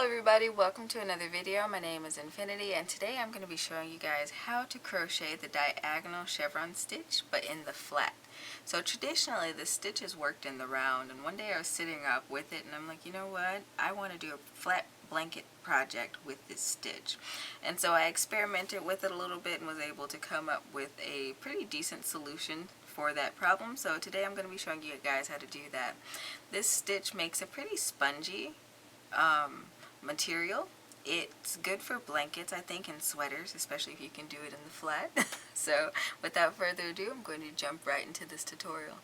everybody, welcome to another video. My name is Infiniti and today I'm going to be showing you guys how to crochet the diagonal chevron stitch but in the flat. So traditionally the stitch is worked in the round, and one day I was sitting up with it and I'm like, you know what, I want to do a flat blanket project with this stitch. And so I experimented with it a little bit and was able to come up with a pretty decent solution for that problem. So today I'm going to be showing you guys how to do that. This stitch makes a pretty spongy material. It's good for blankets, I think, and sweaters, especially if you can do it in the flat. So without further ado, I'm going to jump right into this tutorial.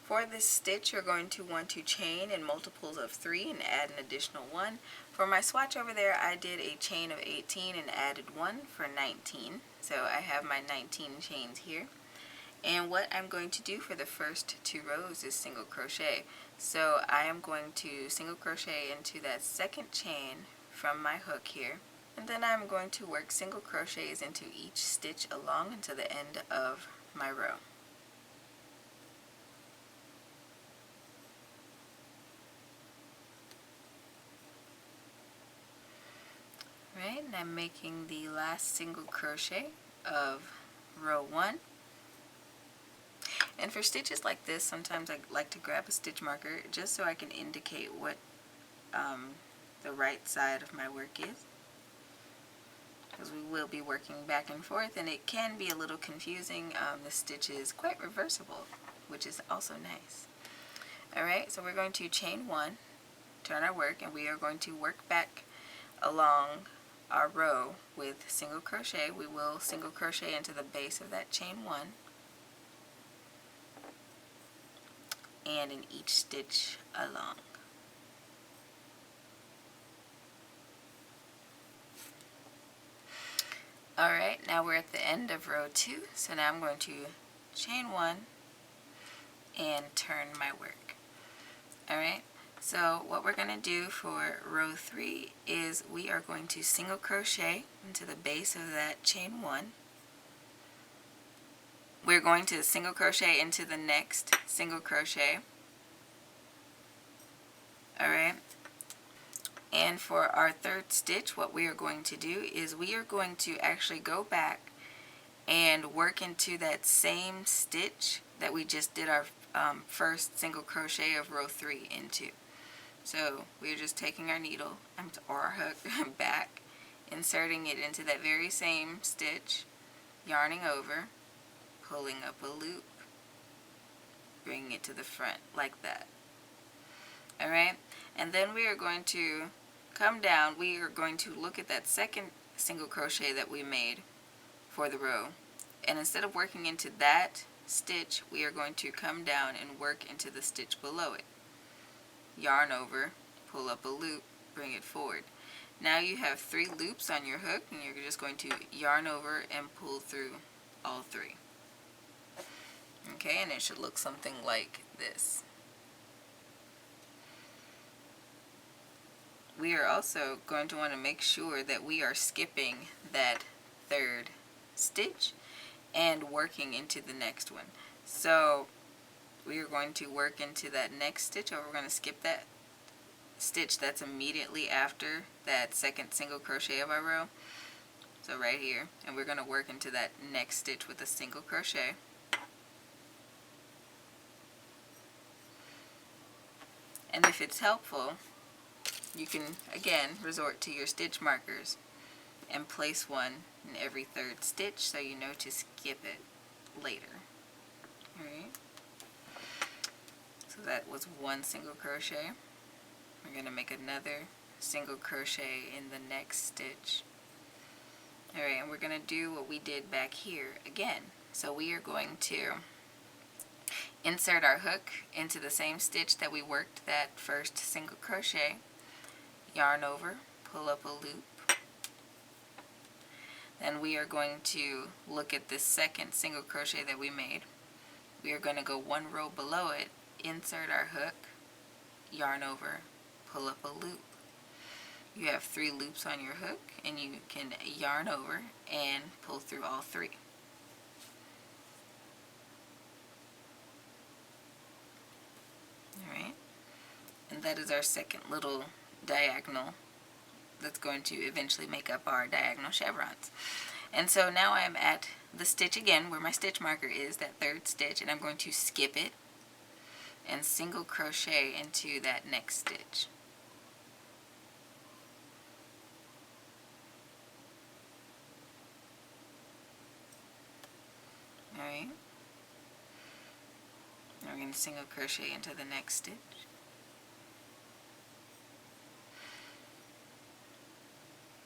For this stitch, you're going to want to chain in multiples of 3 and add an additional 1. For my swatch over there, I did a chain of 18 and added 1 for 19. So I have my 19 chains here. And what I'm going to do for the first 2 rows is single crochet. So I am going to single crochet into that second chain from my hook here, and then I'm going to work single crochets into each stitch along until the end of my row. Right, and I'm making the last single crochet of row 1. And for stitches like this, sometimes I like to grab a stitch marker just so I can indicate what the right side of my work is, because we will be working back and forth and it can be a little confusing. The stitch is quite reversible, which is also nice. Alright, so we're going to chain 1, turn our work, and we are going to work back along our row with single crochet. We will single crochet into the base of that chain 1 and in each stitch along. Alright, now we're at the end of row 2, so now I'm going to chain 1 and turn my work. Alright, so what we're going to do for row 3 is we are going to single crochet into the base of that chain 1. We're going to single crochet into the next single crochet. Alright, and for our third stitch, what we are going to do is we are going to actually go back and work into that same stitch that we just did our first single crochet of row 3 into. So we're just taking our needle or our hook back, inserting it into that very same stitch, yarning over, pulling up a loop, bringing it to the front like that. Alright, and then we are going to come down. We are going to look at that second single crochet that we made for the row, and instead of working into that stitch, we are going to come down and work into the stitch below it. Yarn over, pull up a loop, bring it forward. Now you have 3 loops on your hook, and you're just going to yarn over and pull through all 3. Okay, and it should look something like this. We are also going to want to make sure that we are skipping that third stitch and working into the next one. So we are going to work into that next stitch, or we're going to skip that stitch that's immediately after that second single crochet of our row. So right here, and we're going to work into that next stitch with a single crochet. And if it's helpful, you can again resort to your stitch markers and place one in every third stitch so you know to skip it later. Alright, so that was one single crochet. We're going to make another single crochet in the next stitch. Alright, and we're going to do what we did back here again. So we are going to insert our hook into the same stitch that we worked that first single crochet, yarn over, pull up a loop. Then we are going to look at this second single crochet that we made. We are going to go 1 row below it, insert our hook, yarn over, pull up a loop. You have 3 loops on your hook, and you can yarn over and pull through all 3. Alright, and that is our second little diagonal that's going to eventually make up our diagonal chevrons. And so now I'm at the stitch again where my stitch marker is, that third stitch, and I'm going to skip it and single crochet into that next stitch. Alright, now we're going to single crochet into the next stitch.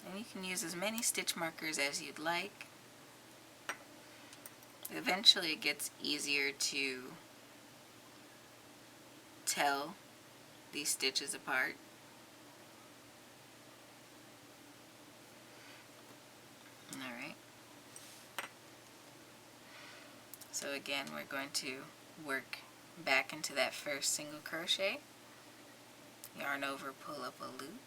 And you can use as many stitch markers as you'd like. Eventually it gets easier to tell these stitches apart. Alright. So again, we're going to work back into that first single crochet, yarn over, pull up a loop.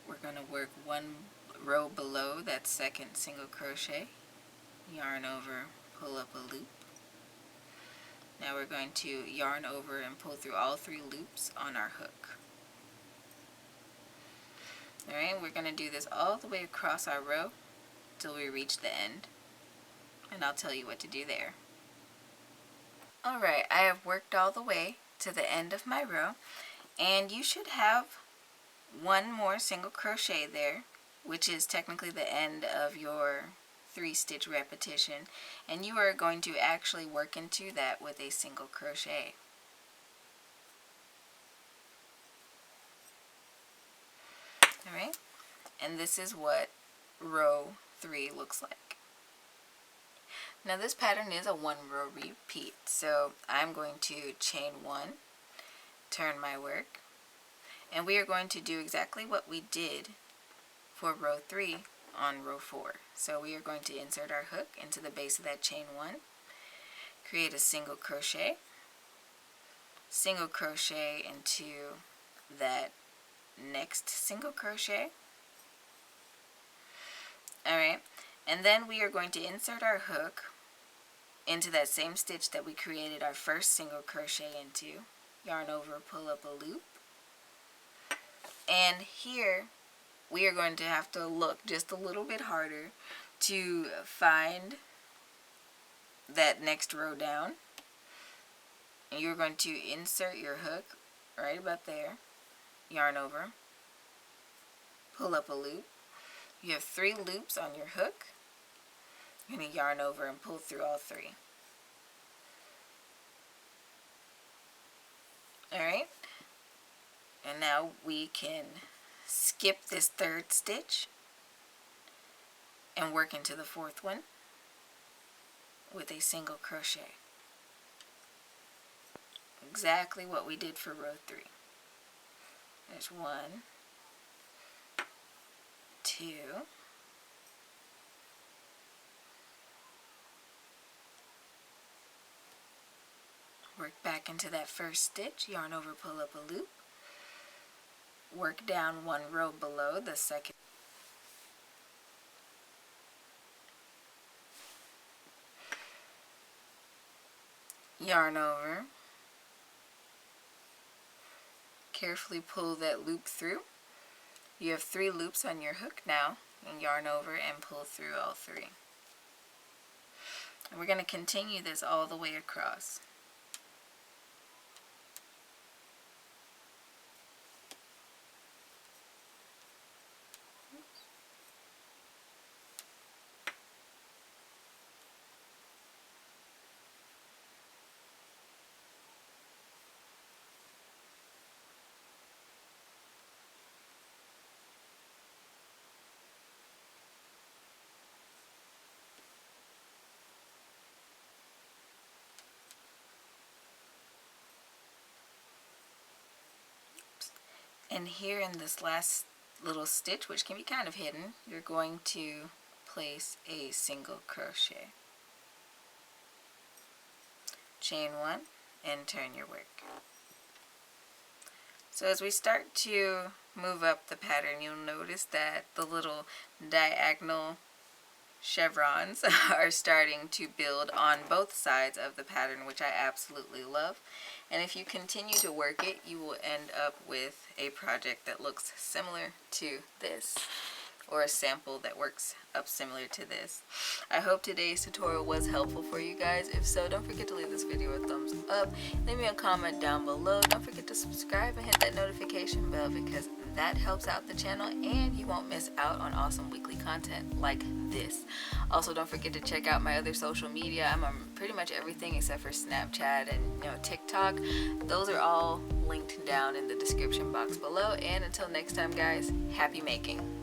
We're going to work one row below that second single crochet, yarn over, pull up a loop. Now we're going to yarn over and pull through all 3 loops on our hook. Alright, we're going to do this all the way across our row till we reach the end, and I'll tell you what to do there. Alright, I have worked all the way to the end of my row, and you should have one more single crochet there, which is technically the end of your 3-stitch repetition, and you are going to actually work into that with a single crochet. Alright, and this is what row 3 looks like. Now this pattern is a 1-row repeat, so I'm going to chain 1, turn my work, and we are going to do exactly what we did for row 3 on row 4. So we are going to insert our hook into the base of that chain 1, create a single crochet into that next single crochet. Alright, and then we are going to insert our hook into that same stitch that we created our first single crochet into, yarn over, pull up a loop, and here we are going to have to look just a little bit harder to find that next row down. And you're going to insert your hook right about there, yarn over, pull up a loop. You have 3 loops on your hook. You're going to yarn over and pull through all 3. Alright, and now we can skip this 3rd stitch and work into the 4th one with a single crochet. Exactly what we did for row 3. There's 1, 2, work back into that first stitch, yarn over, pull up a loop, work down 1 row below the second, yarn over, carefully pull that loop through. You have 3 loops on your hook now, and yarn over and pull through all 3. And we're going to continue this all the way across. And here in this last little stitch, which can be kind of hidden, you're going to place a single crochet. Chain 1 and turn your work. So as we start to move up the pattern, you'll notice that the little diagonal chevrons are starting to build on both sides of the pattern, which I absolutely love. And if you continue to work it, you will end up with a project that looks similar to this, or a sample that works up similar to this. I hope today's tutorial was helpful for you guys. If so, don't forget to leave this video a thumbs up. Leave me a comment down below. Don't forget to subscribe and hit that notification bell, because that helps out the channel and you won't miss out on awesome weekly content like this. Also, don't forget to check out my other social media. I'm on pretty much everything except for Snapchat and TikTok. Those are all linked down in the description box below. And until next time, guys, happy making.